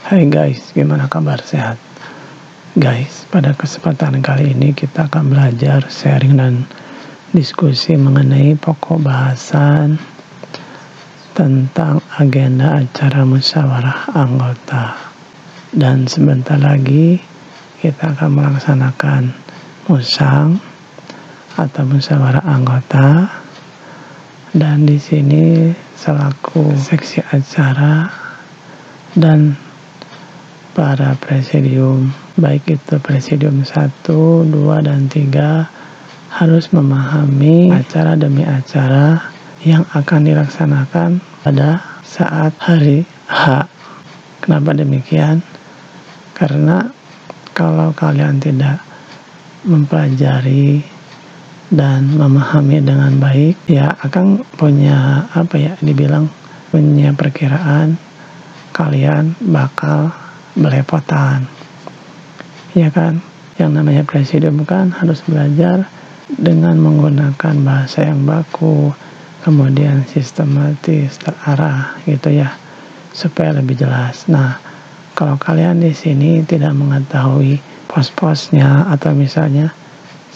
Hai guys, gimana kabar? Sehat? Guys, pada kesempatan kali ini kita akan belajar sharing dan diskusi mengenai pokok bahasan tentang agenda acara musyawarah anggota. Dan sebentar lagi kita akan melaksanakan musang atau musyawarah anggota. Dan di sini selaku seksi acara dan para presidium, baik itu presidium 1, 2, dan 3 harus memahami acara demi acara yang akan dilaksanakan pada saat hari H. Kenapa demikian? Karena kalau kalian tidak mempelajari dan memahami dengan baik, ya akan punya punya perkiraan kalian bakal belepotan, ya kan? Yang namanya presidium kan harus belajar dengan menggunakan bahasa yang baku, kemudian sistematis, terarah gitu ya, supaya lebih jelas. Nah, kalau kalian di sini tidak mengetahui pos-posnya, atau misalnya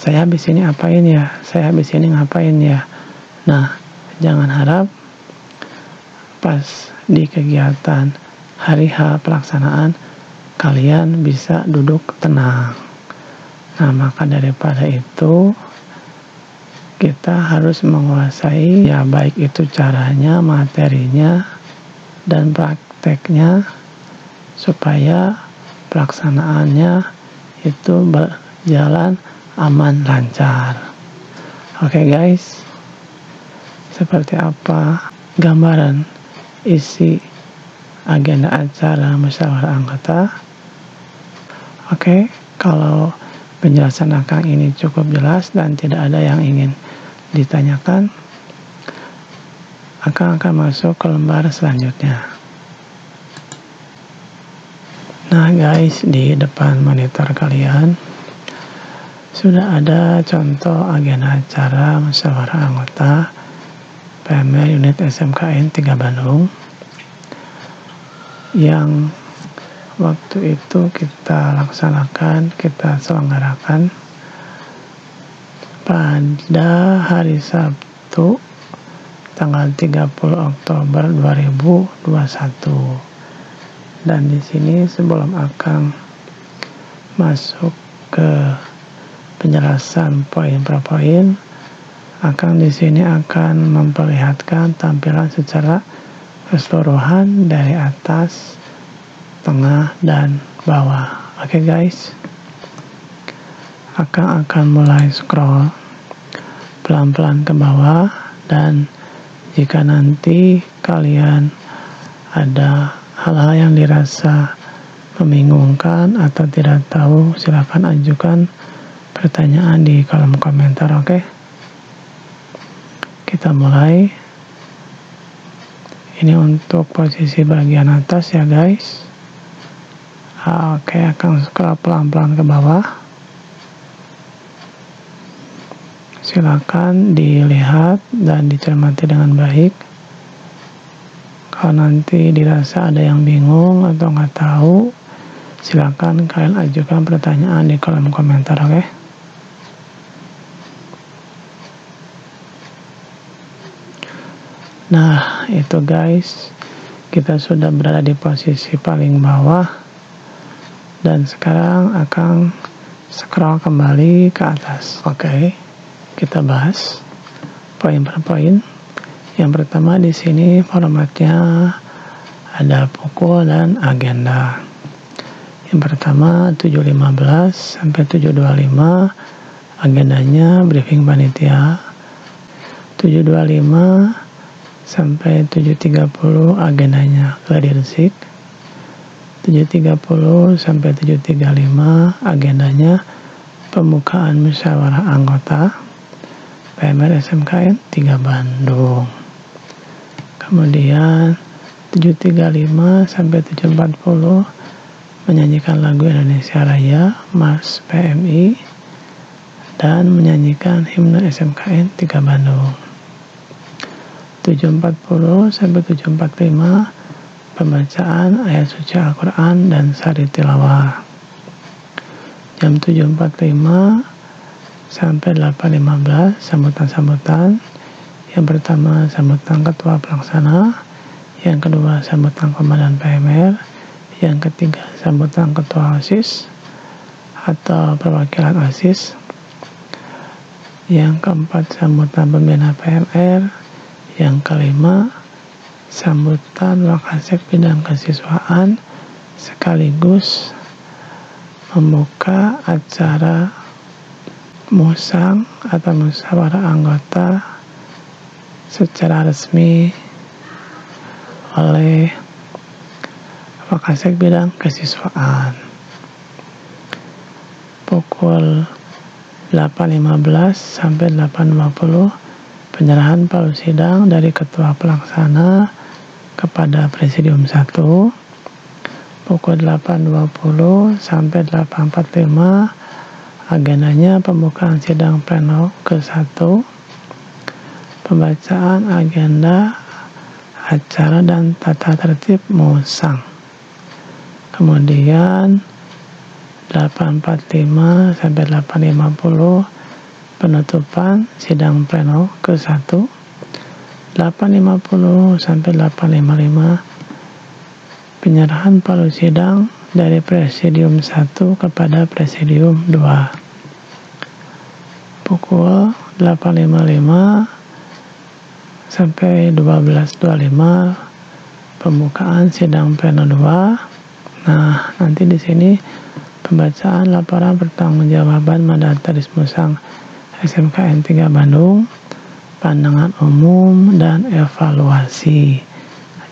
saya habis ini apain ya, saya habis ini ngapain ya, nah jangan harap pas di kegiatan hari H pelaksanaan kalian bisa duduk tenang. Nah, maka daripada itu kita harus menguasai ya, baik itu caranya, materinya, dan prakteknya, supaya pelaksanaannya itu berjalan aman lancar. Oke guys, seperti apa gambaran isi agenda acara musyawarah anggota? Oke, kalau penjelasan Akang ini cukup jelas dan tidak ada yang ingin ditanyakan, Akang akan masuk ke lembar selanjutnya. Nah guys, di depan monitor kalian sudah ada contoh agenda acara musyawarah anggota PMR unit SMKN 3 Bandung yang waktu itu kita laksanakan, kita selenggarakan pada hari Sabtu tanggal 30 Oktober 2021. Dan di sini sebelum Akang masuk ke penjelasan poin per poin, Akang di sini akan memperlihatkan tampilan secara keseluruhan dari atas, tengah, dan bawah. Oke guys, Akang akan mulai scroll pelan-pelan ke bawah, dan jika nanti kalian ada hal-hal yang dirasa membingungkan atau tidak tahu, silakan ajukan pertanyaan di kolom komentar. Oke, kita mulai. Ini untuk posisi bagian atas ya guys. Oke, akan scroll pelan-pelan ke bawah. Silakan dilihat dan dicermati dengan baik. Kalau nanti dirasa ada yang bingung atau nggak tahu, silakan kalian ajukan pertanyaan di kolom komentar. Oke. Nah, itu guys, kita sudah berada di posisi paling bawah, dan sekarang akan scroll kembali ke atas. Oke, kita bahas poin per poin. Yang pertama di sini formatnya ada pukul dan agenda. Yang pertama 7.15 sampai 7.25 agendanya briefing panitia. 7.25 sampai 7.30 agendanya gladiresik. 7.30 sampai 7.35 agendanya pembukaan musyawarah anggota PMR SMKN 3 Bandung. Kemudian 7.35 sampai 7.40 menyanyikan lagu Indonesia Raya, Mars PMI, dan menyanyikan himne SMKN 3 Bandung. 7.40 sampai 7.45 pembacaan ayat suci Al-Quran dan sari tilawah. Jam 7.45 sampai 8.15 sambutan-sambutan. Yang pertama sambutan ketua pelaksana, yang kedua sambutan komandan PMR, yang ketiga sambutan ketua OSIS atau perwakilan OSIS, yang keempat sambutan pembina PMR, yang kelima sambutan Wakasek bidang kesiswaan sekaligus membuka acara musang atau musyawarah anggota secara resmi oleh Wakasek bidang kesiswaan. Pukul 8.15 sampai 8.20 penyerahan palu sidang dari ketua pelaksana kepada Presidium 1. Pukul 8.20 sampai 8.45 agendanya pembukaan sidang pleno ke-1, pembacaan agenda acara dan tata tertib musang. Kemudian 8.45 sampai 8.50 penutupan sidang pleno ke-1. 8.50 sampai 8.55 penyerahan palu sidang dari Presidium 1 kepada Presidium 2. Pukul 8.55 sampai 12.25 pembukaan sidang pleno 2. Nah, nanti di sini pembacaan laporan pertanggungjawaban mandataris musang SMKN 3 Bandung, pandangan umum dan evaluasi.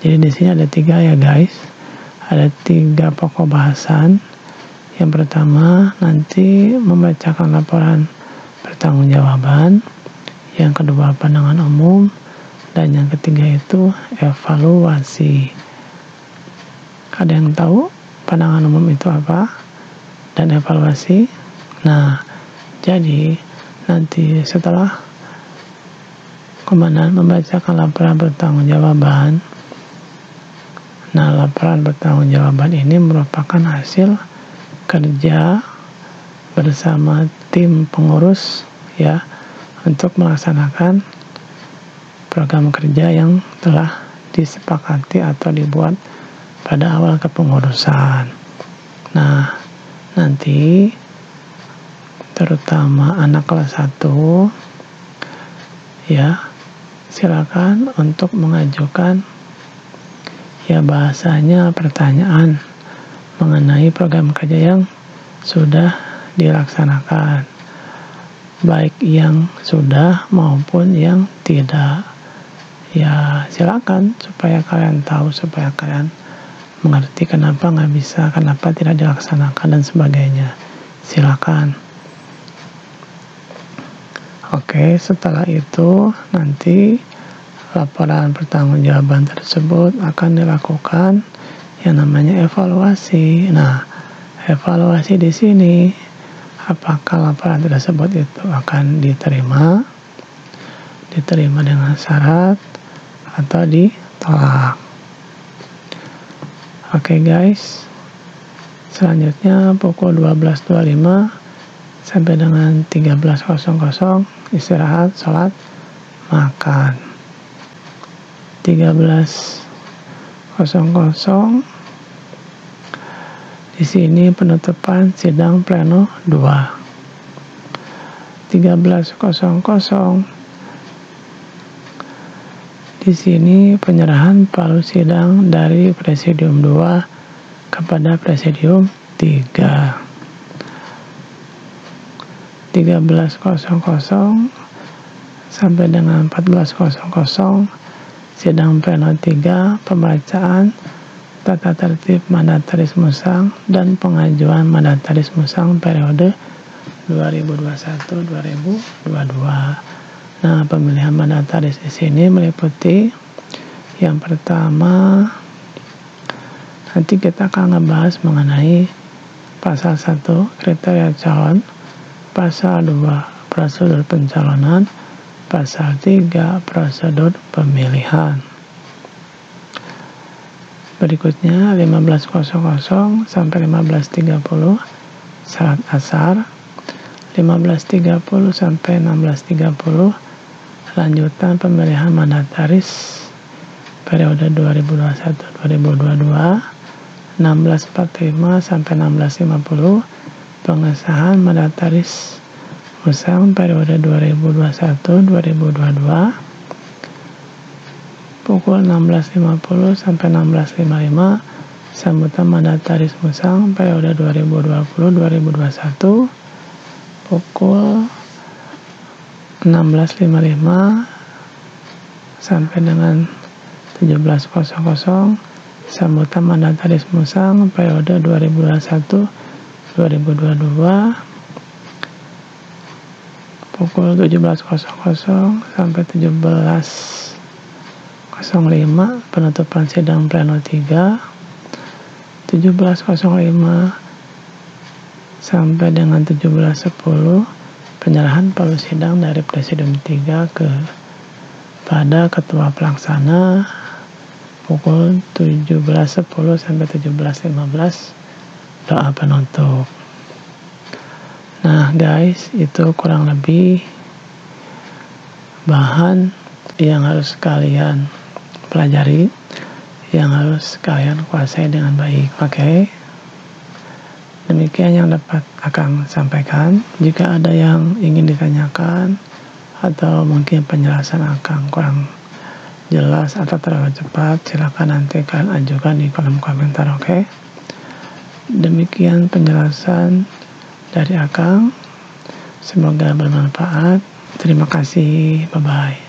Jadi di sini ada 3 ya guys. Ada 3 pokok bahasan. Yang pertama nanti membacakan laporan pertanggungjawaban. Yang kedua pandangan umum. Dan yang ketiga itu evaluasi. Ada yang tahu pandangan umum itu apa? Dan evaluasi? Nah, jadi nanti setelah komandan membacakan laporan pertanggungjawaban, nah laporan pertanggungjawaban ini merupakan hasil kerja bersama tim pengurus ya untuk melaksanakan program kerja yang telah disepakati atau dibuat pada awal kepengurusan. Nah, nanti terutama anak kelas 1 ya silakan untuk mengajukan ya bahasanya pertanyaan mengenai program kerja yang sudah dilaksanakan, baik yang sudah maupun yang tidak. Ya silakan supaya kalian tahu, supaya kalian mengerti kenapa nggak bisa, kenapa tidak dilaksanakan dan sebagainya. Silakan. Oke, setelah itu nanti laporan pertanggungjawaban tersebut akan dilakukan yang namanya evaluasi. Nah, evaluasi di sini apakah laporan tersebut itu akan diterima dengan syarat atau ditolak. Oke guys, selanjutnya pukul 12.25 sampai dengan 13.00 istirahat, sholat, makan. 13.00 di sini penutupan sidang pleno 2. 13.00 di sini penyerahan palu sidang dari Presidium 2 kepada Presidium 3. 13.00 sampai dengan 14.00 sidang pleno 3 pembacaan tata tertib mandataris musang dan pengajuan mandataris musang periode 2021-2022. Nah, pemilihan mandataris di sini meliputi yang pertama nanti kita akan ngebahas mengenai pasal 1 kriteria calon, pasal 2 prosedur pencalonan, pasal 3 prosedur pemilihan. Berikutnya 15.00 sampai 15.30 salat asar. 15.30 sampai 16.30 lanjutan pemilihan mandataris periode 2021-2022. 16.45 sampai 16.50 pengesahan mandataris Musang periode 2021-2022. Pukul 16.50 sampai 16.55 sambutan mandataris Musang periode 2020-2021. Pukul 16.55 sampai dengan 17.00 sambutan mandataris Musang periode 2021-2022. Pukul 17.00 sampai 17.05 penutupan sidang pleno 3. 17.05 sampai dengan 17.10 penyerahan palu sidang dari Presidium 3 kepada Ketua Pelaksana. Pukul 17.10 sampai 17.15 doa penutup. Nah guys, itu kurang lebih bahan yang harus kalian pelajari, yang harus kalian kuasai dengan baik. Oke. Demikian yang dapat Akang sampaikan. Jika ada yang ingin ditanyakan atau mungkin penjelasan Akang kurang jelas atau terlalu cepat, silakan nanti kalian ajukan di kolom komentar. Oke. Demikian penjelasan dari Akang. Semoga bermanfaat. Terima kasih. Bye-bye.